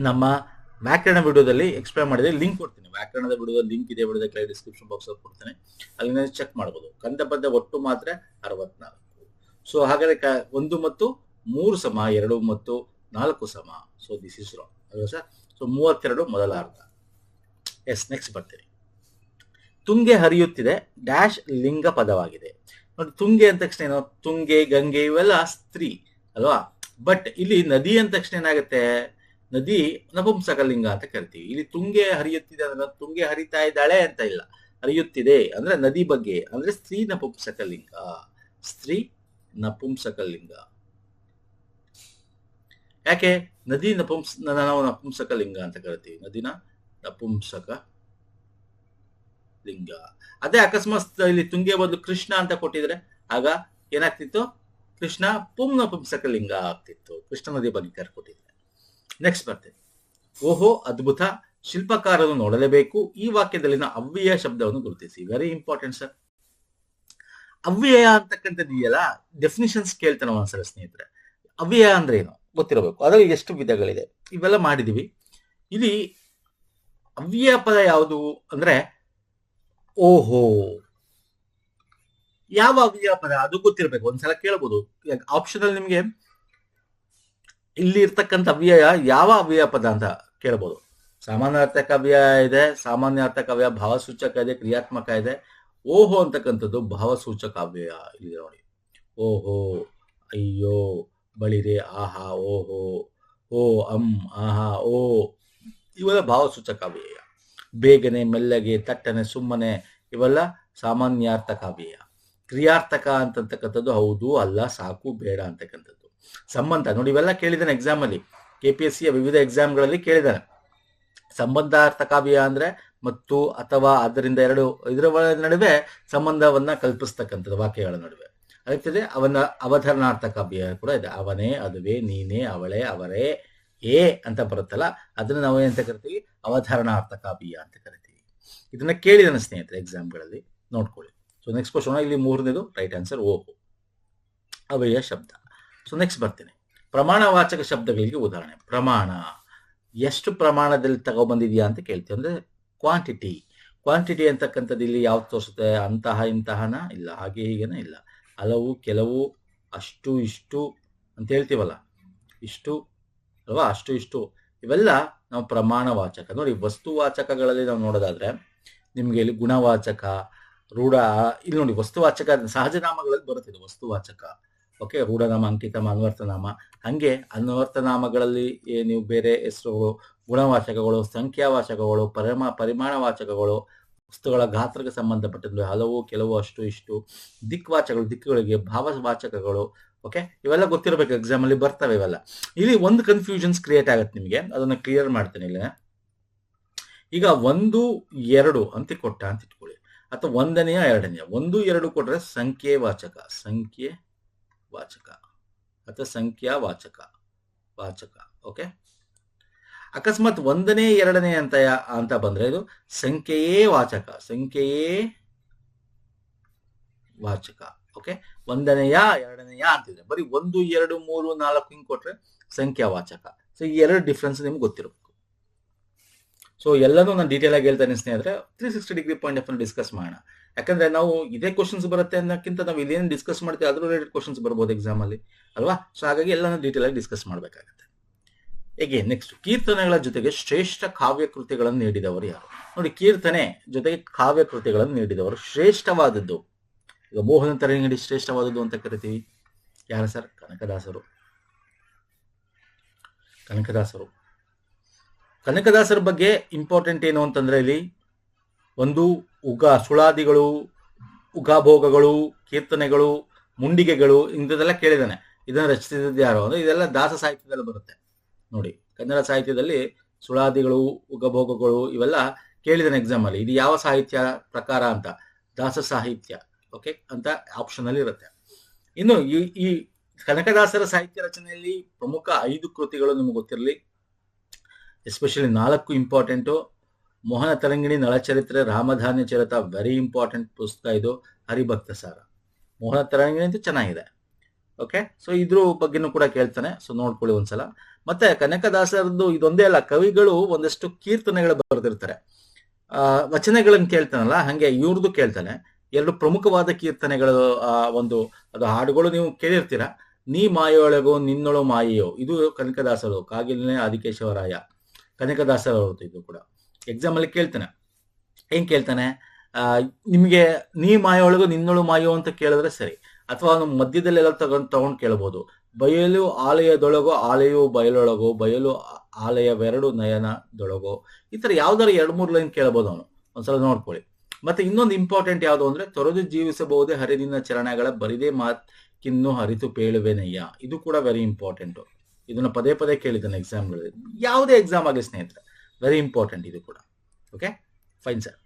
ನಮ್ಮ ವ್ಯಾಕರಣ ವಿಡಿಯೋದಲ್ಲಿ ಎಕ್ಸ್ಪ್ಲೇನ್ ಮಾಡಿದ್ರೆ ಲಿಂಕ್ ಕೊಡ್ತೀನಿ. ವ್ಯಾಕರಣದ ವಿಡಿಯೋದ ಲಿಂಕ್ ಇದೆ, ವಿಡಿಯೋದ ಡಿಸ್ಕ್ರಿಪ್ಷನ್ ಬಾಕ್ಸ್ ಅಲ್ಲಿ ಕೊಡ್ತೇನೆ, ಅಲ್ಲಿ ಚೆಕ್ ಮಾಡಬಹುದು. ಕಂದ ಪದ್ಯ ಒಟ್ಟು ಮಾತ್ರೆ 64. ಸೊ ಹಾಗಾದ್ರೆ 1 ಮತ್ತು 3 ಸಮ, 2 ಮತ್ತು 4 ಸಮ. ಸೊ ದಿಸ್ ಇಸ್ ರಾಂಗ್ ಅಲ್ವಾ ಸರ್? ಸೊ 32 ಮೊದಲಾರ್ಧ. ಎಸ್, ನೆಕ್ಸ್ಟ್ ಬರ್ತೀನಿ. ತುಂಗೆ ಹರಿಯುತ್ತಿದೆ ಡ್ಯಾಶ್ ಲಿಂಗ ಪದವಾಗಿದೆ. ನೋಡಿ, ತುಂಗೆ ಅಂದ ತಕ್ಷಣ ಏನೋ? ತುಂಗೆ, ಗಂಗೆ ಇವೆಲ್ಲ ಸ್ತ್ರೀ ಅಲ್ವಾ? ಬಟ್ ಇಲ್ಲಿ ನದಿ ಅಂದ ತಕ್ಷಣ ಏನಾಗುತ್ತೆ? ನದಿ ನಪುಂಸಕ ಲಿಂಗ ಅಂತ ಕರಿತೀವಿ. ಇಲ್ಲಿ ತುಂಗೆ ಹರಿಯುತ್ತಿದೆ ಅಂದ್ರೆ ತುಂಗೆ ಹರಿತಾ ಇದ್ದಾಳೆ ಅಂತ ಇಲ್ಲ. ಹರಿಯುತ್ತಿದೆ ಅಂದ್ರೆ ನದಿ ಬಗ್ಗೆ, ಅಂದ್ರೆ ಸ್ತ್ರೀ ನಪುಂಸಕ ಲಿಂಗ. ಸ್ತ್ರೀ ನಪುಂಸಕ ಲಿಂಗ. ಯಾಕೆ ನದಿ ನಾವು ನಪುಂಸಕ ಲಿಂಗ ಅಂತ ಕರಿತೀವಿ? ನದಿನ ನಪುಂಸಕ ಲಿಂಗ. ಅದೇ ಅಕಸ್ಮಾತ್ ಇಲ್ಲಿ ತುಂಗೆ ಬದಲು ಕೃಷ್ಣ ಅಂತ ಕೊಟ್ಟಿದ್ರೆ ಆಗ ಏನಾಗ್ತಿತ್ತು? ಕೃಷ್ಣ ನಪುಂಸಕ ಲಿಂಗ ಆಗ್ತಿತ್ತು. ಕೃಷ್ಣ ನದಿ ಬಗ್ಗೆ ಕರ್ಕೊಟ್ಟಿದ್ರೆ. ನೆಕ್ಸ್ಟ್ ಬರ್ತೇನೆ. ಓಹೋ ಅದ್ಭುತ, ಶಿಲ್ಪಕಾರನು ನೋಡಲೇಬೇಕು. ಈ ವಾಕ್ಯದಲ್ಲಿನ ಅವ್ಯಯ ಶಬ್ದವನ್ನು ಗುರುತಿಸಿ. Very important sir. ಅವ್ಯಯ ಅಂತಕ್ಕಂಥದ್ದು ಇದೆಯಲ್ಲ, ಡೆಫಿನಿಷನ್ಸ್ ಕೇಳ್ತಾನೆ ಒಂದ್ಸಲ ಸ್ನೇಹಿತರೆ. ಅವ್ಯಯ ಅಂದ್ರೆ ಏನು ಗೊತ್ತಿರಬೇಕು. ಅದರಲ್ಲಿ ಎಷ್ಟು ವಿಧಗಳಿದೆ ಇವೆಲ್ಲ ಮಾಡಿದೀವಿ. ಇಲ್ಲಿ ಅವ್ಯಯ ಪದ ಯಾವುದು ಅಂದ್ರೆ ಓಹೋ. ಯಾವ ಅವ್ಯಯ ಪದ ಅದು ಗೊತ್ತಿರಬೇಕು. ಒಂದ್ಸಲ ಕೇಳಬಹುದು. ಆಪ್ಷನ್ ಅಲ್ಲಿ ನಿಮ್ಗೆ ಇಲ್ಲಿ ಇರ್ತಕ್ಕಂಥ ಅವ್ಯಯ ಯಾವ ಅವ್ಯಯ ಪದ ಅಂತ ಕೇಳಬಹುದು. ಸಾಮಾನ್ಯ ಅರ್ಥಕ ಅವ್ಯಯ ಇದೆ, ಸಾಮಾನ್ಯ ಅರ್ಥಕ ಅವ್ಯಯ, ಭಾವಸೂಚಕ ಇದೆ, ಕ್ರಿಯಾತ್ಮಕ ಇದೆ. ಓಹೋ ಅಂತಕ್ಕಂಥದ್ದು ಭಾವಸೂಚಕ ಅವ್ಯಯ. ಇಲ್ಲಿ ನೋಡಿ, ಓಹೋ, ಅಯ್ಯೋ, ಬಳಿರೆ, ಆಹಾ, ಓಹೋ, ಓ, ಆಹಾ, ಓ, ಇವೆಲ್ಲ ಭಾವಸೂಚಕ ಅವ್ಯಯ. ಬೇಗನೆ, ಮೆಲ್ಲಗೆ, ತಟ್ಟನೆ, ಸುಮ್ಮನೆ ಇವೆಲ್ಲ ಸಾಮಾನ್ಯಾರ್ಥಕ ಅವ್ಯಯ. ಕ್ರಿಯಾರ್ಥಕ ಅಂತಕ್ಕಂಥದ್ದು ಹೌದು, ಅಲ್ಲ, ಸಾಕು, ಬೇಡ ಅಂತಕ್ಕಂಥದ್ದು. ಸಂಬಂಧ ನೋಡಿ, ಇವೆಲ್ಲ ಕೇಳಿದಾನೆ ಎಕ್ಸಾಮ್ ಅಲ್ಲಿ. KPSC ವಿವಿಧ ಎಕ್ಸಾಮ್ಗಳಲ್ಲಿ ಕೇಳಿದಾನೆ. ಸಂಬಂಧಾರ್ಥಕ ಅವ್ಯಯ ಅಂದ್ರೆ ಮತ್ತು, ಅಥವಾ, ಅದರಿಂದ ಇದರ ನಡುವೆ ಸಂಬಂಧವನ್ನ ಕಲ್ಪಿಸ್ತಕ್ಕಂಥದ್ದು ವಾಕ್ಯಗಳ ನಡುವೆ. ಆಗ್ತದೆ. ಅವನ ಅವತರಣಾರ್ಥಕ ಅವ್ಯಯ ಕೂಡ ಇದೆ. ಅವನೇ, ಅದುವೇ, ನೀನೇ, ಅವಳೇ, ಅವರೇ, ಏ ಅಂತ ಬರುತ್ತಲ್ಲ, ಅದನ್ನ ನಾವು ಏನಂತ ಕರಿತೀವಿ? ಅವತರಣಾರ್ಥಕ ಅವ್ಯಯ ಅಂತ ಕರಿತೀವಿ. ಇದನ್ನ ಕೇಳಿದಾನೆ ಸ್ನೇಹಿತರೆ ಎಕ್ಸಾಮ್ಗಳಲ್ಲಿ, ನೋಡ್ಕೊಳ್ಳಿ. ಸೊ ನೆಕ್ಸ್ಟ್ ಕ್ವಶನ್, ಇಲ್ಲಿ 3ನೇದು ರೈಟ್ ಆನ್ಸರ್ ಓಹೋ, ಅವ್ಯಯ ಶಬ್ದ. ಸೊ ನೆಕ್ಸ್ಟ್ ಬರ್ತೀನಿ. ಪ್ರಮಾಣವಾಚಕ ಶಬ್ದಗಳಿಗೆ ಉದಾಹರಣೆ. ಪ್ರಮಾಣ ಎಷ್ಟು ಪ್ರಮಾಣದಲ್ಲಿ ತಗೊಬಂದಿದ್ಯಾ ಅಂತ ಕೇಳ್ತೀವಿ. ಅಂದ್ರೆ ಕ್ವಾಂಟಿಟಿ. ಕ್ವಾಂಟಿಟಿ ಅಂತಕ್ಕಂಥದ್ದು ಇಲ್ಲಿ ಯಾವ್ದು ತೋರಿಸುತ್ತೆ? ಅಂತಹ, ಇಂತಹನ ಇಲ್ಲ, ಹಾಗೆ ಹೀಗೇನ ಇಲ್ಲ. ಹಲವು, ಕೆಲವು, ಅಷ್ಟು, ಇಷ್ಟು ಅಂತ ಹೇಳ್ತೀವಲ್ಲ, ಇಷ್ಟು ಅಲ್ವಾ, ಅಷ್ಟು, ಇಷ್ಟು, ಇವೆಲ್ಲ ನಾವು ಪ್ರಮಾಣವಾಚಕ. ನೋಡಿ, ವಸ್ತುವಾಚಕಗಳಲ್ಲಿ ನಾವು ನೋಡೋದಾದ್ರೆ ನಿಮ್ಗೆ ಇಲ್ಲಿ ಗುಣವಾಚಕ, ರೂಢ, ಇಲ್ಲಿ ನೋಡಿ ವಸ್ತುವಾಚಕ ಸಹಜನಾಮಗಳಲ್ಲಿ ಬರುತ್ತಿದೆ ವಸ್ತುವಾಚಕ. ಓಕೆ, ರೂಢನಾಮ, ಅಂಕಿತನಾಮ, ಅನ್ವರ್ಥನಾಮ. ಹಂಗೆ ಅನ್ವರ್ಥನಾಮಗಳಲ್ಲಿ ನೀವು ಬೇರೆ ಹೆಸರುಗಳು, ಗುಣವಾಚಕಗಳು, ಸಂಖ್ಯಾವಾಚಕಗಳು, ಪರಿಮಾಣವಾಚಕಗಳು, ವಸ್ತುಗಳ ಗಾತ್ರಕ್ಕೆ ಸಂಬಂಧಪಟ್ಟಂತೆ ಹಲವು, ಕೆಲವು, ಅಷ್ಟು, ಇಷ್ಟು. ದಿಕ್ವಾಚಕಗಳು, ದಿಕ್ಕುಗಳಿಗೆ. ಭಾವವಾಚಕಗಳು, ಓಕೆ, ಇವೆಲ್ಲ ಗೊತ್ತಿರಬೇಕು, ಎಕ್ಸಾಮ್ ಅಲ್ಲಿ ಬರ್ತವೆ ಇವೆಲ್ಲ. ಇಲ್ಲಿ ಒಂದು ಕನ್ಫ್ಯೂಷನ್ಸ್ ಕ್ರಿಯೇಟ್ ಆಗುತ್ತೆ ನಿಮಗೆ, ಅದನ್ನ ಕ್ಲಿಯರ್ ಮಾಡ್ತೇನೆ ಇಲ್ಲಿ. ಈಗ 1, 2 ಅಂತ ಕೊಟ್ಟ ಅಂತ ಇಟ್ಕೊಳ್ಳಿ, ಅಥವಾ 1ನೇಯ 2ನೇಯ. 1, 2 ಕೊಟ್ರೆ ಸಂಖ್ಯೆ ವಾಚಕ ಅಥವಾ ಸಂಖ್ಯಾವಾಚಕ ವಾಚಕ. ಓಕೆ, ಅಕಸ್ಮಾತ್ 1ನೇ 2ನೇ ಅಂತ ಬಂದ್ರೆ ಇದು ಸಂಖ್ಯೆಯೇ ವಾಚಕ. ಓಕೆ, 1ನೇಯ 2ನೇಯ ಅಂತಿದೆ. ಬರೀ 1, 2, 3, 4 ಹಿಂಗ್ ಕೊಟ್ರೆ ಸಂಖ್ಯಾವಾಚಕ. ಸೊ ಈ ಎರಡು ಡಿಫ್ರೆನ್ಸ್ ನಿಮ್ಗೆ ಗೊತ್ತಿರಬೇಕು. ಸೊ ಎಲ್ಲನೂ ನಾನು ಡೀಟೇಲ್ ಆಗಿ ಹೇಳ್ತಾನೆ ಸ್ನೇಹಿತರೆ. 360 ಡಿಗ್ರಿ ಪಾಯಿಂಟ್ ಆಫ್ ಡಿಸ್ಕಸ್ ಮಾಡೋಣ. ಯಾಕಂದ್ರೆ ನಾವು ಇದೇ ಕ್ವಶನ್ಸ್ ಬರುತ್ತೆ ಅನ್ನೋಕ್ಕಿಂತ ನಾವು ಇದೇನು ಡಿಸ್ಕಸ್ ಮಾಡ್ತೀವಿ ಅದ್ರ ರಿಲೇಟೆಡ್ ಕ್ವಶನ್ಸ್ ಬರ್ಬೋದು ಎಕ್ಸಾಮ್ ಅಲ್ಲಿ ಅಲ್ವಾ. ಸೊ ಹಾಗಾಗಿ ಎಲ್ಲನೂ ಡೀಟೇಲ್ ಆಗಿ ಡಿಸ್ಕಸ್ ಮಾಡಬೇಕಾಗುತ್ತೆ. ಹೇಗೆ ನೆಕ್ಸ್ಟ್, ಕೀರ್ತನೆಗಳ ಜೊತೆಗೆ ಶ್ರೇಷ್ಠ ಕಾವ್ಯ ಕೃತಿಗಳನ್ನು ನೀಡಿದವರು ಯಾರು? ನೋಡಿ, ಕೀರ್ತನೆ ಜೊತೆಗೆ ಕಾವ್ಯ ಕೃತಿಗಳನ್ನು ನೀಡಿದವರು ಶ್ರೇಷ್ಠವಾದದ್ದು. ಈಗ ಮೋಹನ ತರಂಗಿಣಿ ಶ್ರೇಷ್ಠವಾದದ್ದು ಅಂತ ಕರಿತೀವಿ. ಯಾರು ಸರ್? ಕನಕದಾಸರ ಬಗ್ಗೆ ಇಂಪಾರ್ಟೆಂಟ್ ಏನು ಅಂತಂದ್ರೆ ಇಲ್ಲಿ ಒಂದು ಸುಳಾದಿಗಳು, ಉಗಾಭೋಗಗಳು, ಕೀರ್ತನೆಗಳು, ಮುಂಡಿಗೆಗಳು ಇಂಥದ್ದೆಲ್ಲ ಕೇಳಿದಾನೆ. ಇದನ್ನ ರಚಿಸಿದ್ದು ಯಾರು ಅಂದ್ರೆ ಇದೆಲ್ಲ ದಾಸ ಸಾಹಿತ್ಯದಲ್ಲಿ ಬರುತ್ತೆ. ನೋಡಿ, ಕನ್ನಡ ಸಾಹಿತ್ಯದಲ್ಲಿ ಸುಳಾದಿಗಳು, ಉಗಭೋಗಗಳು ಇವೆಲ್ಲ ಕೇಳಿದಾನೆ ಎಕ್ಸಾಮ್ ಅಲ್ಲಿ. ಇದು ಯಾವ ಸಾಹಿತ್ಯ ಪ್ರಕಾರ ಅಂತ? ದಾಸ ಸಾಹಿತ್ಯ. ಓಕೆ ಅಂತ ಆಪ್ಷನ್ ಅಲ್ಲಿ ಇರುತ್ತೆ. ಇನ್ನು ಈ ಕನಕದಾಸರ ಸಾಹಿತ್ಯ ರಚನೆಯಲ್ಲಿ ಪ್ರಮುಖ 5 ಕೃತಿಗಳು ನಿಮ್ಗೆ ಗೊತ್ತಿರಲಿ. Especially 4 important. Mohana Tarangini, Nalacharitre, Ramadhanya Charite very important ಪುಸ್ತಕ ಇದು. ಹರಿಭಕ್ತ ಸಾರ, ಮೋಹನ ತರಂಗಿಣಿ ಅಂತ ಚೆನ್ನಾಗಿದೆ. ಓಕೆ, ಸೊ ಇದ್ರ ಬಗ್ಗೆನೂ ಕೂಡ ಕೇಳ್ತಾನೆ, ಸೊ ನೋಡ್ಕೊಳ್ಳಿ ಒಂದ್ಸಲ. ಮತ್ತೆ ಕನಕದಾಸರದ್ದು ಇದೊಂದೇ ಅಲ್ಲ, ಕವಿಗಳು ಒಂದಷ್ಟು ಕೀರ್ತನೆಗಳು ಬರೆದಿರ್ತಾರೆ. ವಚನಗಳನ್ನು ಕೇಳ್ತಾನಲ್ಲ, ಹಂಗೆ ಇವ್ರದ್ದು ಕೇಳ್ತಾನೆ. 2 ಪ್ರಮುಖವಾದ ಕೀರ್ತನೆಗಳು, ಅದು ಹಾಡುಗಳು ನೀವು ಕೇಳಿರ್ತೀರ. ನೀ ಮಾಯೊಳಗೋ ನಿನ್ನೊಳು ಮಾಯೆಯೋ, ಇದು ಕನಕದಾಸರು. ಕಾಗಿಲನೆ ಆದಿಕೇಶವರಾಯ ಕನಕದಾಸರವ್ರದ್ದು. ಇದು ಕೂಡ ಎಕ್ಸಾಮ್ ಅಲ್ಲಿ ಕೇಳ್ತಾನೆ. ಏನ್ ಕೇಳ್ತಾನೆ? ನಿಮ್ಗೆ ನೀ ಮಾಯೊಳಗೋ ನಿನ್ನೊಳು ಮಾಯೋ ಅಂತ ಕೇಳಿದ್ರೆ ಸರಿ, ಅಥವಾ ಮಧ್ಯದಲ್ಲೆಲ್ಲ ತಗೊಂಡು ಕೇಳ್ಬೋದು. ಬಯಲು ಆಲಯದೊಳಗೋ ಆಲಯೋ ಬಯಲೊಳಗೋ, ಬಯಲು ಆಲಯವೆರಡು ನಯನದೊಳಗೋ, ಈ ತರ ಯಾವ್ದಾರು 2-3 ಲೈನ್ ಕೇಳ್ಬೋದು ಅವನು. ಒಂದ್ಸಲ ನೋಡ್ಕೊಳ್ಳಿ. ಮತ್ತೆ ಇನ್ನೊಂದು ಇಂಪಾರ್ಟೆಂಟ್ ಯಾವುದು ಅಂದ್ರೆ, ತೊರೆದು ಜೀವಿಸಬಹುದೇ ಹರಿದಿನ ಚರಣಗಳ ಬರಿದೇ ಮಾತಿನ್ನು ಹರಿತು ಪೇಳುವೆನಯ್ಯ. ಇದು ಕೂಡ ವೆರಿ ಇಂಪಾರ್ಟೆಂಟ್. ಇದನ್ನ ಪದೇ ಪದೇ ಕೇಳಿದ್ದಾನೆ ಎಕ್ಸಾಮ್ಗಳಲ್ಲಿ, ಯಾವುದೇ ಎಕ್ಸಾಮ್ ಆಗಲಿ ಸ್ನೇಹಿತರೆ, ವೆರಿ ಇಂಪಾರ್ಟೆಂಟ್ ಇದು ಕೂಡ. Okay, fine sir.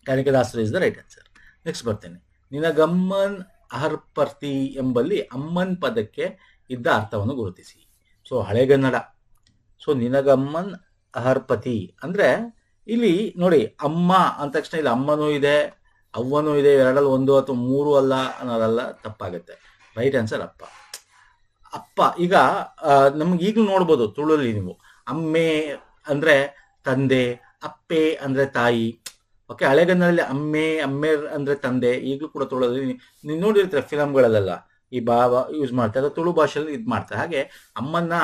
ಕನಕದಾಸರು is the right answer. Next ಬರ್ತೇನೆ. ನಿನಗಮ್ಮನ್ ಅಹರ್ಪರ್ತಿ ಎಂಬಲ್ಲಿ ಅಮ್ಮನ್ ಪದಕ್ಕೆ ಇದ್ದ ಅರ್ಥವನ್ನು ಗುರುತಿಸಿ. ಸೊ ಹಳೆಗನ್ನಡ. ಸೊ ನಿನಗಮ್ಮನ್ ಅಹರ್ಪತಿ ಅಂದ್ರೆ ಇಲ್ಲಿ ನೋಡಿ, ಅಮ್ಮ ಅಂದ ತಕ್ಷಣ ಇಲ್ಲಿ ಅಮ್ಮನೂ ಇದೆ, ಅವ್ವನೂ ಇದೆ. 2 1 ಅಥವಾ 3 ಅಲ್ಲ ಅನ್ನೋದಲ್ಲ, ತಪ್ಪಾಗುತ್ತೆ. ರೈಟ್ ಆನ್ಸರ್ ಅಪ್ಪ. ಈಗ ನಮ್ಗೆ ಈಗಲೂ ನೋಡ್ಬೋದು ತುಳುಲಿ ನೀವು, ಅಮ್ಮೆ ಅಂದ್ರೆ ತಂದೆ, ಅಪ್ಪೆ ಅಂದ್ರೆ ತಾಯಿ. ಓಕೆ, ಹಳೆಗನ್ನಡದಲ್ಲಿ ಅಮ್ಮೆ ಅಂದ್ರೆ ತಂದೆ. ಈಗಲೂ ಕೂಡ ತುಳುಲಿ ನೀವು ನೋಡಿರ್ತೀರ ಫಿಲಮ್ಗಳಲ್ಲೆಲ್ಲ ಈ ಭಾವ ಯೂಸ್ ಮಾಡ್ತಾರೆ, ತುಳು ಭಾಷೆಯಲ್ಲಿ ಇದು ಮಾಡ್ತಾರೆ. ಹಾಗೆ ಅಮ್ಮನ್ನ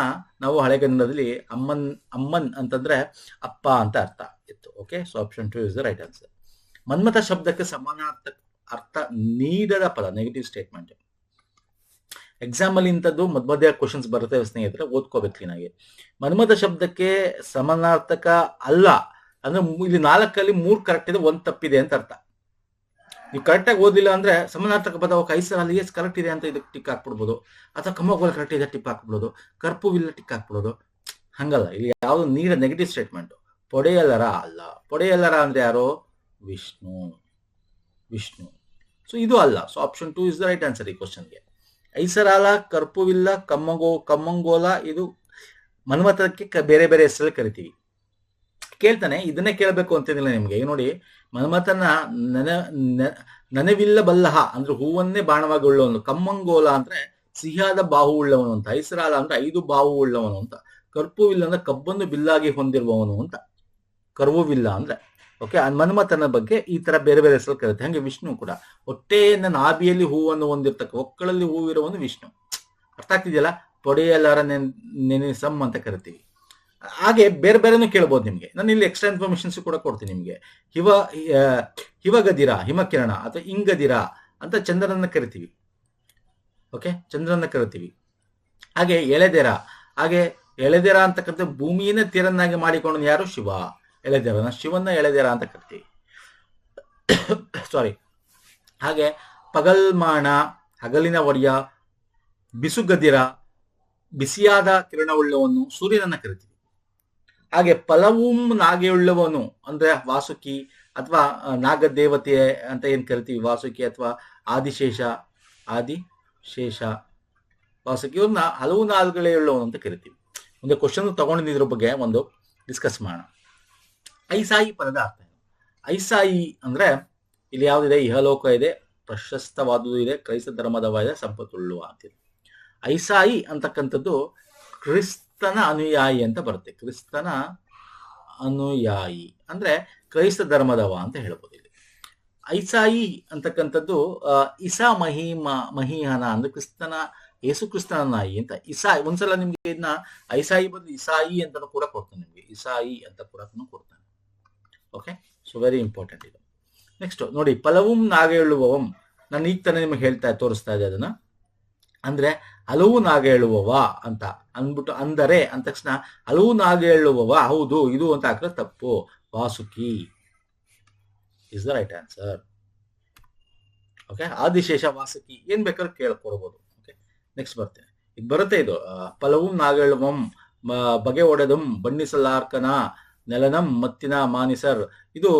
ನಾವು ಹಳೆಗನ್ನಡದಲ್ಲಿ ಅಮ್ಮನ್ ಅಂತಂದ್ರೆ ಅಪ್ಪ ಅಂತ ಅರ್ಥ ಇತ್ತು. Okay, so option 2 is the right answer. Manmatha ಶಬ್ದಕ್ಕೆ ಸಮಾನಾರ್ಥಕ ಅರ್ಥ ನೀಡದ ಪದ, ನೆಗೆಟಿವ್ ಸ್ಟೇಟ್ಮೆಂಟ್. ಎಕ್ಸಾಮ್ ಅಲ್ಲಿ ಇಂಥದ್ದು ಮಧ್ಯ ಕ್ವಶನ್ಸ್ ಬರುತ್ತೆ ಸ್ನೇಹಿತರೆ, ಓದ್ಕೋಬೇಕು ಕ್ಲೀನಾಗಿ. ಮನ್ಮಥ ಶಬ್ದಕ್ಕೆ ಸಮಾನಾರ್ಥಕ ಅಲ್ಲ ಅಂದ್ರೆ ಇಲ್ಲಿ 4ಅಲ್ಲಿ 3 ಕರೆಕ್ಟ್ ಇದೆ, 1 ತಪ್ಪಿದೆ ಅಂತ ಅರ್ಥ. ನೀವು ಕರೆಕ್ಟಾಗಿ ಓದಿಲ್ಲ ಅಂದ್ರೆ ಸಮಾನಾರ್ಥಕ ಪದ ಕೈಸರಲ್ಲಿ ಎಸ್ ಕರೆಕ್ಟ್ ಇದೆ ಅಂತ ಇದಕ್ಕೆ ಟಿಕ್ ಹಾಕ್ಬಿಡ್ಬೋದು, ಅಥವಾ ಕಮ್ಮಗೋಲ್ ಕರೆಕ್ಟ್ ಇದೆ ಟಿಕ್ ಹಾಕ್ಬಿಡೋದು, ಕರ್ಪುವಿಲ್ಲ ಟಿಕ್ ಹಾಕ್ಬಿಡೋದು. ಹಂಗಲ್ಲ, ಇಲ್ಲಿ ಯಾವುದು ನೀಡ ನೆಗೆಟಿವ್ ಸ್ಟೇಟ್ಮೆಂಟ್. ಪೊಡೆಯಲ್ಲರ ಅಲ್ಲ. ಪೊಡೆಯಲ್ಲರ ಅಂದ್ರೆ ಯಾರು? ವಿಷ್ಣು. ಸೊ ಇದು ಅಲ್ಲ. So option 2 is the right answer ಈ ಕ್ವಶನ್ಗೆ. ಐಸರಾಲ, ಕರ್ಪುವಿಲ್ಲ, ಕಮ್ಮಂಗೋಲ ಇದು ಮನ್ಮಥಕ್ಕೆ ಬೇರೆ ಬೇರೆ ಹೆಸರಲ್ಲಿ ಕರಿತೀವಿ. ಕೇಳ್ತಾನೆ, ಇದನ್ನೇ ಕೇಳಬೇಕು ಅಂತೇನಿಲ್ಲ ನಿಮ್ಗೆ. ನೋಡಿ, ಮನ್ಮಥನ ನನವಿಲ್ಲ ಬಲ್ಲಹ ಅಂದ್ರೆ ಹೂವನ್ನೇ ಬಾಣವಾಗಿ ಉಳ್ಳವನು. ಕಮ್ಮಂಗೋಲ ಅಂದ್ರೆ ಸಿಹಿಯಾದ ಬಾಹು ಉಳ್ಳವನು ಅಂತ. ಐಸರಾಲ ಅಂದ್ರೆ 5 ಬಾಹು ಉಳ್ಳವನು ಅಂತ. ಕರ್ಪುವಿಲ್ಲ ಅಂದ್ರೆ ಕಬ್ಬನ್ನು ಬಿಲ್ಲಾಗಿ ಹೊಂದಿರುವವನು ಅಂತ. ಕರ್ವುವಿಲ್ಲ ಅಂದ್ರೆ. ಓಕೆ, ಮನ್ಮಥನ ಬಗ್ಗೆ ಈ ತರ ಬೇರೆ ಬೇರೆ ಹೆಸರು ಕರೀತೆ. ಹಂಗೆ ವಿಷ್ಣು ಕೂಡ ಹೊಟ್ಟೆಯನ್ನ ನಾಭಿಯಲ್ಲಿ ಹೂವನ್ನು ಹೊಂದಿರ್ತಕ್ಕ, ಒಕ್ಕಳಲ್ಲಿ ಹೂವಿರುವವನು ವಿಷ್ಣು. ಅರ್ಥ ಆಗ್ತಿದೆಯಲ್ಲ? ಪೊಡೆಯಲಾರ ನೆನೆಸಮ್ ಅಂತ ಕರಿತೀವಿ. ಹಾಗೆ ಬೇರೆ ಬೇರೆನೂ ಕೇಳ್ಬೋದು ನಿಮ್ಗೆ. ನಾನು ಇಲ್ಲಿ ಎಕ್ಸ್ಟ್ರಾ ಇನ್ಫಾರ್ಮೇಶನ್ಸ್ ಕೂಡ ಕೊಡ್ತೀನಿ ನಿಮ್ಗೆ. ಹಿಮಗದಿರ, ಹಿಮಕಿರಣ ಅಥವಾ ಇಂಗದಿರ ಅಂತ ಚಂದ್ರನ ಕರಿತೀವಿ. ಓಕೆ, ಚಂದ್ರನ ಕರಿತೀವಿ. ಹಾಗೆ ಎಳೆದೆರ ಅಂತಕ್ಕಂಥ ಭೂಮಿಯನ್ನ ತೀರನ್ನಾಗಿ ಮಾಡಿಕೊಂಡು ಯಾರು? ಶಿವ. ಎಳೆದೆರನ, ಶಿವನ್ನ ಎಳೆದೆರ ಅಂತ ಕರಿತೀವಿ. ಸಾರಿ. ಹಾಗೆ ಪಗಲ್ಮಾಣ, ಹಗಲಿನ ಒಡೆಯ, ಬಿಸುಗದಿರ, ಬಿಸಿಯಾದ ಕಿರಣವುಳ್ಳವನು ಸೂರ್ಯನನ್ನ ಕರಿತೀವಿ. ಹಾಗೆ ಫಲವುಂ ನಾಗೆಯುಳ್ಳವನು ಅಂದ್ರೆ ವಾಸುಕಿ ಅಥವಾ ನಾಗದೇವತೆ ಅಂತ ಏನ್ ಕರಿತೀವಿ, ವಾಸುಕಿ ಅಥವಾ ಆದಿಶೇಷ ವಾಸುಕಿ ಇವ್ರನ್ನ ಹಲವು ನಾಲ್ಗಳೇ ಉಳ್ಳವನು ಅಂತ ಕರಿತೀವಿ. ಒಂದು ಕ್ವಶನ್ ತಗೊಂಡಿದ್ರ ಬಗ್ಗೆ ಒಂದು ಡಿಸ್ಕಸ್ ಮಾಡೋಣ. ಐಸಾಯಿ ಪದದ ಅರ್ಥ ಏನು? ಐಸಾಯಿ ಅಂದ್ರೆ ಇಲ್ಲಿ ಯಾವ್ದಿದೆ, ಇಹಲೋಕ ಇದೆ, ಪ್ರಶಸ್ತವಾದುದು ಇದೆ, ಕ್ರೈಸ್ತ ಧರ್ಮದವಾದ ಸಂಪತ್ತುಳ್ಳುವ ಅಂತಿದೆ. ಐಸಾಯಿ ಅಂತಕ್ಕಂಥದ್ದು ಕ್ರಿಸ್ತನ ಅನುಯಾಯಿ ಅಂತ ಬರುತ್ತೆ. ಕ್ರಿಸ್ತನ ಅನುಯಾಯಿ ಅಂದ್ರೆ ಕ್ರೈಸ್ತ ಧರ್ಮದವ ಅಂತ ಹೇಳ್ಬೋದು. ಇಲ್ಲಿ ಐಸಾಯಿ ಅಂತಕ್ಕಂಥದ್ದು ಇಸಾ ಮಹೀಹನ ಅಂದ್ರೆ ಕ್ರಿಸ್ತನ, ಯೇಸು ಕ್ರಿಸ್ತನ ನಾಯಿ ಅಂತ. ಇಸಾಯಿ ಒಂದ್ಸಲ ನಿಮ್ಗೆ ಇದನ್ನ ಐಸಾಯಿ ಬದಲು ಇಸಾಯಿ ಅಂತ ಕೂಡ ಕೊಡ್ತಾನೆ, ನಿಮ್ಗೆ ಇಸಾಯಿ ಅಂತ ಕೂಡ ಕೊಡ್ತಾನೆ. ಓಕೆ, ಸೊ ವೆರಿ ಇಂಪಾರ್ಟೆಂಟ್ ಇದು. ನೆಕ್ಸ್ಟ್ ನೋಡಿ, ಫಲವುಂ ನಾಗೆಯುಳ್ಳುವವಂ, ನಾನು ಈಗ ತಾನೇ ನಿಮಗೆ ತೋರಿಸ್ತಾ ಇದೆ ಅದನ್ನ. ಅಂದ್ರೆ ಹಲವು ನಾಗೆಯುಳುವವ ಅಂತ ಅಂದ್ಬಿಟ್ಟು ಅಂದರೆ ಅಂದ ತಕ್ಷಣ ಹಲವು ನಾಗೆಯುಳುವವ ಹೌದು ಇದು ಅಂತ ಹಾಕಿದ್ರೆ ತಪ್ಪು. Vasuki is the right answer. Okay, Adishesha Vasuki ಏನ್ ಬೇಕಾದ್ರೂ ಕೇಳ್ಕೊಡ್ಬೋದು. ಓಕೆ, ನೆಕ್ಸ್ಟ್ ಬರ್ತೇನೆ. ಇದು ಬರುತ್ತೆ, ಇದು ಫಲವುಂ ನಾಗೆಯುಳುವಂ ಬಗೆ ಒಡೆದಂ ಬಣ್ಣಿಸಲಾರ್ಕನ ನೆಲನಂ ಮತ್ತಿನ ಮಾನಿಸರ್. ಇದು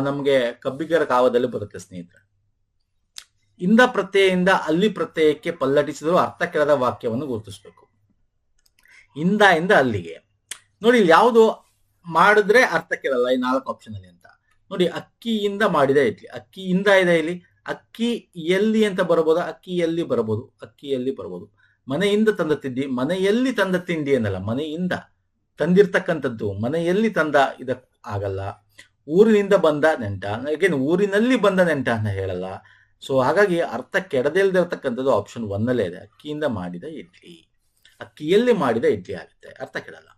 ನಮ್ಗೆ ಕಬ್ಬಿಗರ ಕಾವದಲ್ಲಿ ಬರುತ್ತೆ ಸ್ನೇಹಿತರೆ. ಇಂದ ಪ್ರತ್ಯಯದಿಂದ ಅಲ್ಲಿ ಪ್ರತ್ಯಯಕ್ಕೆ ಪಲ್ಲಟಿಸಿದ್ರು ಅರ್ಥ ಕೆಳದ ವಾಕ್ಯವನ್ನು ಗುರುತಿಸ್ಬೇಕು. ಇಂದ ಅಲ್ಲಿಗೆ ನೋಡಿ, ಇಲ್ಲಿ ಯಾವುದು ಮಾಡಿದ್ರೆ ಅರ್ಥ ಕೆಳಲ್ಲ ಈ 4 ಆಪ್ಷನ್ ಅಲ್ಲಿ ಅಂತ ನೋಡಿ. ಅಕ್ಕಿಯಿಂದ ಮಾಡಿದ ಇಡ್ಲಿ, ಅಕ್ಕಿಯಿಂದ ಇದೆ ಇಲ್ಲಿ. ಅಕ್ಕಿ ಎಲ್ಲಿ ಅಂತ ಬರಬಹುದು, ಅಕ್ಕಿಯಲ್ಲಿ ಬರಬಹುದು, ಅಕ್ಕಿಯಲ್ಲಿ ಬರಬಹುದು. ಮನೆಯಿಂದ ತಂದ ತಿಂಡಿ, ಮನೆಯಲ್ಲಿ ತಂದ ತಿಂಡಿ ಅನ್ನಲ್ಲ, ಮನೆಯಿಂದ ತಂದಿರ್ತಕ್ಕಂಥದ್ದು ಮನೆಯಲ್ಲಿ ತಂದ ಇದಕ್ಕೆ ಆಗಲ್ಲ. ಊರಿನಿಂದ ಬಂದ ನೆಂಟ, ಅಗೇನ್ ಊರಿನಲ್ಲಿ ಬಂದ ನೆಂಟ ಅಂತ ಹೇಳಲ್ಲ. ಸೊ ಹಾಗಾಗಿ ಅರ್ಥ ಕೆಡದಿಲ್ದಿರ್ತಕ್ಕಂಥದ್ದು ಆಪ್ಷನ್ 1 ಇದೆ. ಅಕ್ಕಿಯಿಂದ ಮಾಡಿದ ಇಡ್ಲಿ, ಅಕ್ಕಿಯಲ್ಲಿ ಮಾಡಿದ ಇಡ್ಲಿ ಆಗುತ್ತೆ, ಅರ್ಥ ಕೆಡಲ್ಲ.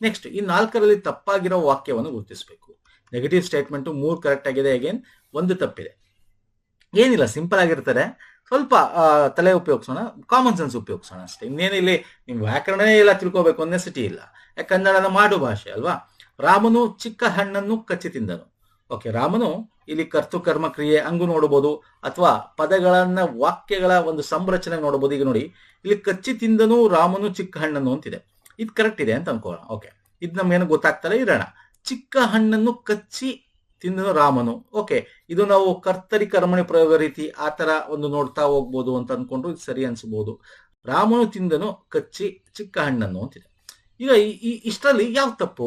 ನೆಕ್ಸ್ಟ್ ಈ 4ರಲ್ಲಿ ತಪ್ಪಾಗಿರೋ ವಾಕ್ಯವನ್ನು ಗುರುತಿಸಬೇಕು. ನೆಗೆಟಿವ್ ಸ್ಟೇಟ್ಮೆಂಟ್ 3 ಕರೆಕ್ಟ್ ಆಗಿದೆ, ಅಗೇನ್ 1 ತಪ್ಪಿದೆ. ಏನಿಲ್ಲ, ಸಿಂಪಲ್ ಆಗಿರ್ತಾರೆ. ಸ್ವಲ್ಪ ತಲೆ ಉಪಯೋಗಿಸೋಣ, ಕಾಮನ್ ಸೆನ್ಸ್ ಉಪಯೋಗಿಸೋಣ ಅಷ್ಟೇ. ಇನ್ನೇನಿಲ್ಲಿ ನಿಮ್ ವ್ಯಾಕರಣನೇ ಎಲ್ಲ ತಿಳ್ಕೋಬೇಕು ನೆಸಿಟಿ ಇಲ್ಲ, ಯಾಕೆ ಕನ್ನಡನ ಮಾಡು ಭಾಷೆ ಅಲ್ವಾ. ರಾಮನು ಚಿಕ್ಕ ಹಣ್ಣನ್ನು ಕಚ್ಚಿ ತಿಂದನು. ಓಕೆ, ರಾಮನು ಇಲ್ಲಿ ಕರ್ತು ಕರ್ಮ ಕ್ರಿಯೆ ಹಂಗು ನೋಡಬಹುದು, ಅಥವಾ ಪದಗಳನ್ನ ವಾಕ್ಯಗಳ ಒಂದು ಸಂರಚನೆ ನೋಡಬಹುದು. ಈಗ ನೋಡಿ, ಇಲ್ಲಿ ಕಚ್ಚಿ ತಿಂದನು ರಾಮನು ಚಿಕ್ಕ ಹಣ್ಣನ್ನು ಅಂತಿದೆ, ಇದು ಕರೆಕ್ಟ್ ಇದೆ ಅಂತ ಅನ್ಕೋಣ. ಓಕೆ, ಇದು ನಮ್ಗೇನು ಗೊತ್ತಾಗ್ತಲ್ಲ, ಇರೋಣ. ಚಿಕ್ಕ ಹಣ್ಣನ್ನು ಕಚ್ಚಿ ತಿಂದನು ರಾಮನು. ಓಕೆ, ಇದು ನಾವು ಕರ್ತರಿ ಕರ್ಮಣಿ ಪ್ರಯೋಗ ರೀತಿ ಆ ತರ ಒಂದು ನೋಡ್ತಾ ಹೋಗ್ಬೋದು ಅಂತ ಅನ್ಕೊಂಡು ಇದು ಸರಿ ಅನ್ಸ್ಬೋದು. ರಾಮನು ತಿಂದನು ಕಚ್ಚಿ ಚಿಕ್ಕ ಹಣ್ಣನ್ನು ಅಂತಿದೆ. ಈಗ ಇಷ್ಟರಲ್ಲಿ ಯಾವ ತಪ್ಪು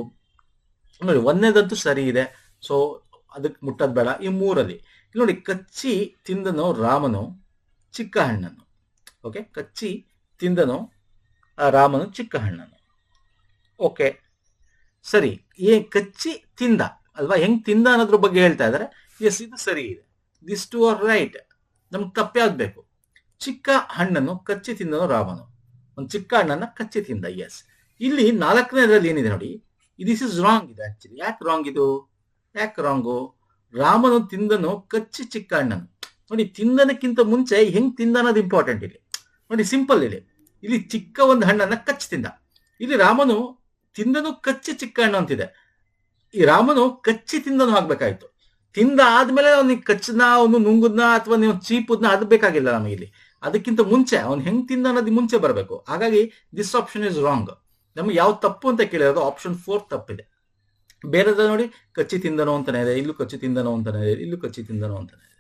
ನೋಡಿ, 1ನೇದಂತೂ ಸರಿ ಇದೆ, ಸೊ ಅದಕ್ಕೆ ಮುಟ್ಟದ್ ಬೇಡ. ಈ 3ರಲ್ಲಿ ನೋಡಿ, ಕಚ್ಚಿ ತಿಂದನು ರಾಮನು ಚಿಕ್ಕ ಹಣ್ಣನ್ನು. ಓಕೆ, ಕಚ್ಚಿ ತಿಂದನು ರಾಮನು ಚಿಕ್ಕ ಹಣ್ಣನ್ನು. ಓಕೆ ಸರಿ, ಕಚ್ಚಿ ತಿಂದ ಅಲ್ವಾ, ಹೆಂಗ್ ತಿಂದ ಅನ್ನೋದ್ರ ಬಗ್ಗೆ ಹೇಳ್ತಾ ಇದಾರೆ. ಎಸ್, ಇದು ಸರಿ ಇದೆ, ದಿಸ್ ಟು ಆರ್ ರೈಟ್. ನಮ್ಗೆ ತಪ್ಪಾಗಬೇಕು. ಚಿಕ್ಕ ಹಣ್ಣನ್ನು ಕಚ್ಚಿ ತಿಂದನು ರಾಮನು, ಒಂದು ಚಿಕ್ಕ ಹಣ್ಣನ್ನ ಕಚ್ಚಿ ತಿಂದ. ಎಸ್, ಇಲ್ಲಿ 4ನೇದ್ರಲ್ಲಿ ಏನಿದೆ ನೋಡಿ, ದಿಸ್ ಇಸ್ ರಾಂಗ್ ಇದೆ ಆಕ್ಚುಲಿ. ಯಾಕೆ ರಾಂಗ್ ಇದು, ಯಾಕೆ ರಾಂಗು? ರಾಮನು ತಿಂದನು ಕಚ್ಚಿ ಚಿಕ್ಕ ಹಣ್ಣನ್ನು. ನೋಡಿ, ತಿಂದನಕ್ಕಿಂತ ಮುಂಚೆ ಹೆಂಗ್ ತಿಂದ ಅನ್ನೋದು ಇಂಪಾರ್ಟೆಂಟ್ ಇಲ್ಲಿ. ನೋಡಿ, ಸಿಂಪಲ್ ಇಲ್ಲಿ ಚಿಕ್ಕ ಒಂದು ಹಣ್ಣನ್ನ ಕಚ್ಚಿ ತಿಂದ. ಇಲ್ಲಿ ರಾಮನು ತಿಂದನು ಕಚ್ಚಿ ಚಿಕ್ಕ ಹಣ್ಣು ಅಂತಿದೆ. ಈ ರಾಮನು ಕಚ್ಚಿ ತಿಂದನು ಆಗ್ಬೇಕಾಯ್ತು. ತಿಂದ ಆದ್ಮೇಲೆ ಅವ್ನಿಗೆ ಕಚ್ಚನ, ಅವನು ನುಂಗುದ್ನ ಅಥವಾ ನೀವು ಚೀಪುದ್ನ ಅದು ಬೇಕಾಗಿಲ್ಲ ನಮಗೆ ಇಲ್ಲಿ. ಅದಕ್ಕಿಂತ ಮುಂಚೆ ಅವ್ನು ಹೆಂಗ್ ತಿಂದ ಅನ್ನೋದು ಮುಂಚೆ ಬರಬೇಕು. ಹಾಗಾಗಿ ದಿಸ್ ಆಪ್ಷನ್ ಇಸ್ ರಾಂಗ್. ನಮ್ಗೆ ಯಾವ ತಪ್ಪು ಅಂತ ಕೇಳಿರೋದು ಆಪ್ಷನ್ 4 ತಪ್ಪಿದೆ. ಬೇರೆದ ನೋಡಿ, ಕಚ್ಚಿ ತಿಂದನೋ ಅಂತಾನೆ ಇದೆ, ಇಲ್ಲೂ ಕಚ್ಚಿ ತಿಂದನೋ ಅಂತಾನೆ ಇದೆ, ಇಲ್ಲೂ ಕಚ್ಚಿ ತಿಂದನೋ ಅಂತಾನೆ ಇದೆ.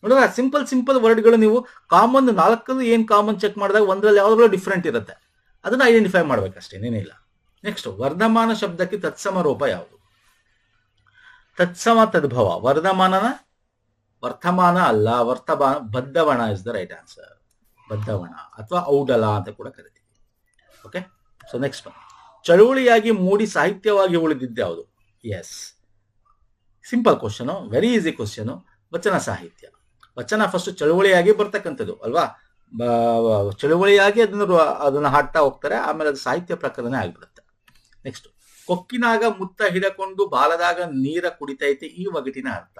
ನೋಡಿದ್ರೆ ಸಿಂಪಲ್ ವರ್ಡ್ಗಳು ನೀವು ಕಾಮನ್ 4 ಏನ್ ಕಾಮನ್ ಚೆಕ್ ಮಾಡಿದಾಗ 1ರಲ್ಲಿ ಯಾವ್ದಾದ್ರು ಡಿಫ್ರೆಂಟ್ ಇರುತ್ತೆ, ಅದನ್ನ ಐಡೆಂಟಿಫೈ ಮಾಡ್ಬೇಕಷ್ಟೇ, ಏನಿಲ್ಲ. ನೆಕ್ಸ್ಟ್, ವರ್ಧಮಾನ ಶಬ್ದಕ್ಕೆ ತತ್ಸಮ ರೂಪ ಯಾವುದು? ತತ್ಸಮ ತದ್ಭವ. ವರ್ಧಮಾನನ ವರ್ತಮಾನ ಅಲ್ಲ, ವರ್ತಮಾನ ಬದ್ಧವಣ ಇಸ್ ದ ರೈಟ್ ಆನ್ಸರ್. ಬದ್ಧವಣ ಅಥವಾ ಔಡಲ ಅಂತ ಕೂಡ ಕರಿತೀವಿ. ಓಕೆ, ಸೊ ನೆಕ್ಸ್ಟ್ ಚಳುವಳಿಯಾಗಿ ಮೂಡಿ ಸಾಹಿತ್ಯವಾಗಿ ಉಳಿದಿದ್ದು ಯಾವುದು? Yes, simple question, very easy question. ವಚನ ಸಾಹಿತ್ಯ. ವಚನ ಫಸ್ಟ್ ಚಳುವಳಿಯಾಗಿ ಬರ್ತಕ್ಕಂಥದ್ದು ಅಲ್ವಾ. ಚಳುವಳಿಯಾಗಿ ಅದನ್ನ ಹಾಡ್ತಾ ಹೋಗ್ತಾರೆ, ಆಮೇಲೆ ಅದು ಸಾಹಿತ್ಯ ಪ್ರಕರಣ ಆಗಿಬಿಡುತ್ತೆ. ನೆಕ್ಸ್ಟ್, ಕೊಕ್ಕಿನಾಗ ಮುತ್ತ ಹಿಡಕೊಂಡು ಬಾಲದಾಗ ನೀರ ಕುಡಿತೈತೆ, ಈ ಒಗಟಿನ ಅರ್ಥ.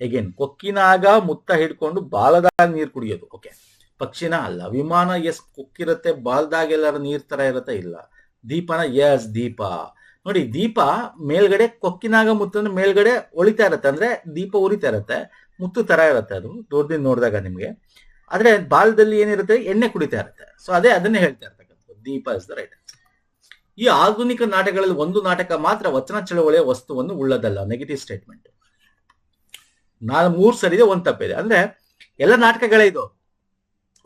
ಹೇಗೇನ್ ಕೊಕ್ಕಿನಾಗ ಮುತ್ತ ಹಿಡ್ಕೊಂಡು ಬಾಲದಾಗ ನೀರು ಕುಡಿಯೋದು. ಓಕೆ, ಪಕ್ಷಿನ ಅಲ್ಲ. ವಿಮಾನ ಎಸ್ ಕೊಕ್ಕಿರುತ್ತೆ, ಬಾಲ್ದಾಗ ಎಲ್ಲರ ನೀರ್ ತರ ಇರತ್ತೆ, ಇಲ್ಲ. ದೀಪನ ಎಸ್ ದೀಪ. ನೋಡಿ, ದೀಪ ಮೇಲ್ಗಡೆ ಕೊಕ್ಕಿನಾಗ ಮುತ್ತನ್ನು ಮೇಲ್ಗಡೆ ಒಳಿತಾ ಇರತ್ತೆ, ಅಂದ್ರೆ ದೀಪ ಉರಿತಾ ಇರತ್ತೆ, ಮುತ್ತು ತರ ಇರತ್ತೆ, ಅದು ದೂರದಿಂದ ನೋಡಿದಾಗ ನಿಮ್ಗೆ. ಆದ್ರೆ ಬಾಲದಲ್ಲಿ ಏನಿರುತ್ತೆ, ಎಣ್ಣೆ ಕುಡಿತಾ ಇರುತ್ತೆ. ಸೊ ಅದನ್ನೇ ಹೇಳ್ತಾ ಇರ್ತಕ್ಕಂಥದ್ದು, ದೀಪ ಇಸ್ ದ ರೈಟ್. ಈ ಆಧುನಿಕ ನಾಟಕಗಳಲ್ಲಿ ಒಂದು ನಾಟಕ ಮಾತ್ರ ವಚನ ಚಳವಳಿಯ ವಸ್ತುವನ್ನು ಉಳ್ಳದಲ್ಲ. Negative statement. 3 ಸರಿದೆ, 1 ತಪ್ಪಿದೆ. ಅಂದ್ರೆ ಎಲ್ಲ ನಾಟಕಗಳೇ ಇದು.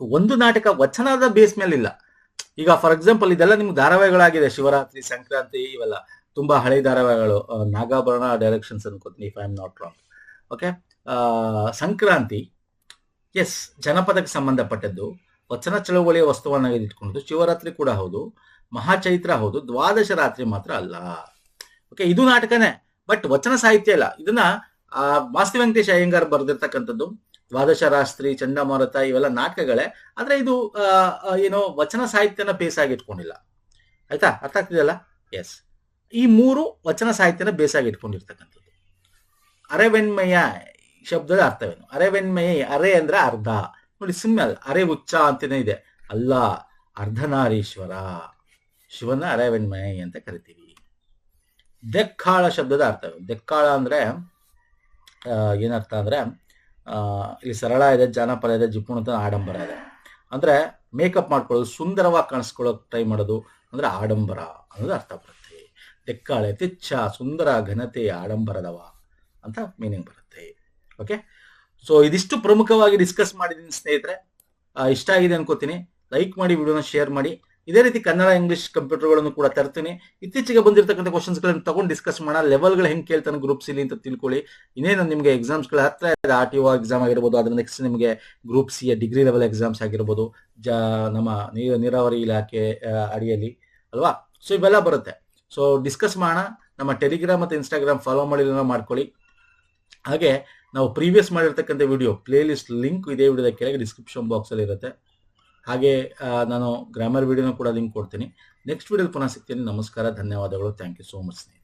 ಒಂದು ನಾಟಕ ವಚನದ ಬೇಸ್ ಮೇಲೆ ಇಲ್ಲ. ಈಗ ಫಾರ್ ಎಕ್ಸಾಂಪಲ್ ಇದೆಲ್ಲ ನಿಮ್ಗೆ ಧಾರಾವಾಹಿಗಳಾಗಿದೆ, ಶಿವರಾತ್ರಿ, ಸಂಕ್ರಾಂತಿ, ಇವೆಲ್ಲ ತುಂಬಾ ಹಳೆ ಧಾರಾವಾಹಿಗಳು. ನಾಗಾಭರಣ ಡೈರೆಕ್ಷನ್ಸ್ ಅನ್ಕೋತೀನಿ, if I am not wrong. Okay, Sankranti is ಜನಪದಕ್ಕೆ ಸಂಬಂಧಪಟ್ಟದ್ದು, ವಚನ ಚಳವಳಿಯ ವಸ್ತುವನ್ನಾಗಿ ಇಟ್ಕೊಂಡು. ಶಿವರಾತ್ರಿ ಕೂಡ ಹೌದು, ಮಹಾಚೈತ್ರ ಹೌದು, ದ್ವಾದಶ ರಾತ್ರಿ ಮಾತ್ರ ಅಲ್ಲ. ಓಕೆ, ಇದು ನಾಟಕನೇ, ಬಟ್ ವಚನ ಸಾಹಿತ್ಯ ಇಲ್ಲ. ಇದನ್ನ ಮಾಸ್ತಿ ವೆಂಕಟೇಶ ಅಯ್ಯಂಗಾರ್ ಬರೆದಿರ್ತಕ್ಕಂಥದ್ದು. ದ್ವಾದಶ ರಾತ್ರಿ, ಚಂಡಮಾರುತ ಇವೆಲ್ಲ ನಾಟಕಗಳೇ, ಆದ್ರೆ ಇದು ಏನೋ ವಚನ ಸಾಹಿತ್ಯನ ಬೇಸಾಗಿ ಇಟ್ಕೊಂಡಿಲ್ಲ. ಆಯ್ತಾ, ಅರ್ಥ ಆಗ್ತಿದೆಯಲ್ಲ? ಎಸ್, ಈ 3 ವಚನ ಸಾಹಿತ್ಯನ ಬೇಸಾಗಿ ಇಟ್ಕೊಂಡಿರ್ತಕ್ಕಂಥದ್ದು. ಅರೆವೆನ್ಮಯ ಶಬ್ದದ ಅರ್ಥವೇನು? ಅರೆವೆನ್ಮಯ, ಅರೆ ಅಂದ್ರೆ ಅರ್ಧ ನೋಡಿ, ಸುಮ್ಮನೆ ಅಲ್ಲ, ಅರೆ ಉಚ್ಚ ಅಂತಾನೆ ಇದೆ, ಅಲ್ಲ, ಅರ್ಧನಾರೀಶ್ವರ ಶಿವನ ಅರೆವೆನ್ಮಯ ಅಂತ ಕರಿತೀವಿ. ದೆಕ್ಕಾಳ ಶಬ್ದದ ಅರ್ಥವೇನು? ದೆಕ್ಕಾಳ ಅಂದ್ರೆ ಏನರ್ಥ ಅಂದ್ರೆ, ಇಲ್ಲಿ ಸರಳ ಇದೆ, ಜಾನಪದ ಇದೆ, ಜಿಪುಣತ, ಆಡಂಬರ ಇದೆ. ಅಂದ್ರೆ ಮೇಕಪ್ ಮಾಡ್ಕೊಳ್ಳೋದು, ಸುಂದರವಾಗಿ ಕಾಣಿಸ್ಕೊಳ್ಳೋಕೆ ಟ್ರೈ ಮಾಡೋದು ಅಂದ್ರೆ ಆಡಂಬರ ಅನ್ನೋದು ಅರ್ಥ ಬರುತ್ತೆ. ದೆಕ್ಕಾಳೆ ತೆಚ್ಚ, ಸುಂದರ, ಘನತೆ, ಆಡಂಬರದವ ಅಂತ ಮೀನಿಂಗ್ ಬರುತ್ತೆ. ಓಕೆ, ಸೊ ಇದಿಷ್ಟು ಪ್ರಮುಖವಾಗಿ ಡಿಸ್ಕಸ್ ಮಾಡಿದ್ದೀನಿ ಸ್ನೇಹಿತರೆ. ಇಷ್ಟ ಆಗಿದೆ ಅನ್ಕೋತೀನಿ. ಲೈಕ್ ಮಾಡಿ, ವಿಡಿಯೋನ ಶೇರ್ ಮಾಡಿ. ಇದೇ ರೀತಿ ಕನ್ನಡ, ಇಂಗ್ಲಿಷ್ ಕಂಪ್ಯೂಟರ್ಗಳನ್ನು ಕೂಡ ತರ್ತೀನಿ. ಇತ್ತೀಚೆಗೆ ಬಂದಿರತಕ್ಕಂಥ ಕ್ವಶನ್ಸ್ಗಳನ್ನು ತಗೊಂಡು ಡಿಸ್ಕಸ್ ಮಾಡೋಣ. ಲೆವೆಲ್ಗಳು ಹೆಂಗೆ ಕೇಳ್ತಾನೆ ಗ್ರೂಪ್ಸ್ ಇಲ್ಲಿ ಅಂತ ತಿಳ್ಕೊಳ್ಳಿ. ಇನ್ನೇನು ನಿಮಗೆ ಎಕ್ಸಾಮ್ಸ್ಗಳ ಹತ್ರ ಇದೆ, RTO ಎಕ್ಸಾಮ್ ಆಗಿರ್ಬೋದು, ಅದ್ರ ನೆಕ್ಸ್ಟ್ ನಿಮಗೆ group C degree level exams ಆಗಿರ್ಬೋದು, ನಮ್ಮ ನೀರಾವರಿ ಇಲಾಖೆ ಅಡಿಯಲ್ಲಿ ಅಲ್ವಾ. ಸೊ ಇವೆಲ್ಲ ಬರುತ್ತೆ. ಸೊ ಡಿಸ್ಕಸ್ ಮಾಡೋಣ. ನಮ್ಮ ಟೆಲಿಗ್ರಾಮ್ ಮತ್ತು ಇನ್ಸ್ಟಾಗ್ರಾಮ್ ಫಾಲೋ ಮಾಡಿ ಮಾಡ್ಕೊಳ್ಳಿ. ಹಾಗೆ ನಾವು ಪ್ರೀವಿಯಸ್ ಮಾಡಿರ್ತಕ್ಕಂಥ ವಿಡಿಯೋ ಪ್ಲೇ ಲಿಸ್ಟ್ ಲಿಂಕ್ ಇದೇ ವಿಡಿಯೋದ ಕೆಳಗೆ ಡಿಸ್ಕ್ರಿಪ್ಷನ್ ಬಾಕ್ಸಲ್ಲಿ ಇರುತ್ತೆ. ಹಾಗೆ ನಾನು ಗ್ರಾಮರ್ ವಿಡಿಯೋನ ಕೂಡ ಲಿಂಕ್ ಕೊಡ್ತೀನಿ. ನೆಕ್ಸ್ಟ್ ವಿಡಿಯೋಲಿ ಪುನಃ ಸಿಗ್ತೀನಿ. ನಮಸ್ಕಾರ, ಧನ್ಯವಾದಗಳು. ಥ್ಯಾಂಕ್ ಯು ಸೋ ಮಚ್ ಸ್ನೇಹಿತರೆ.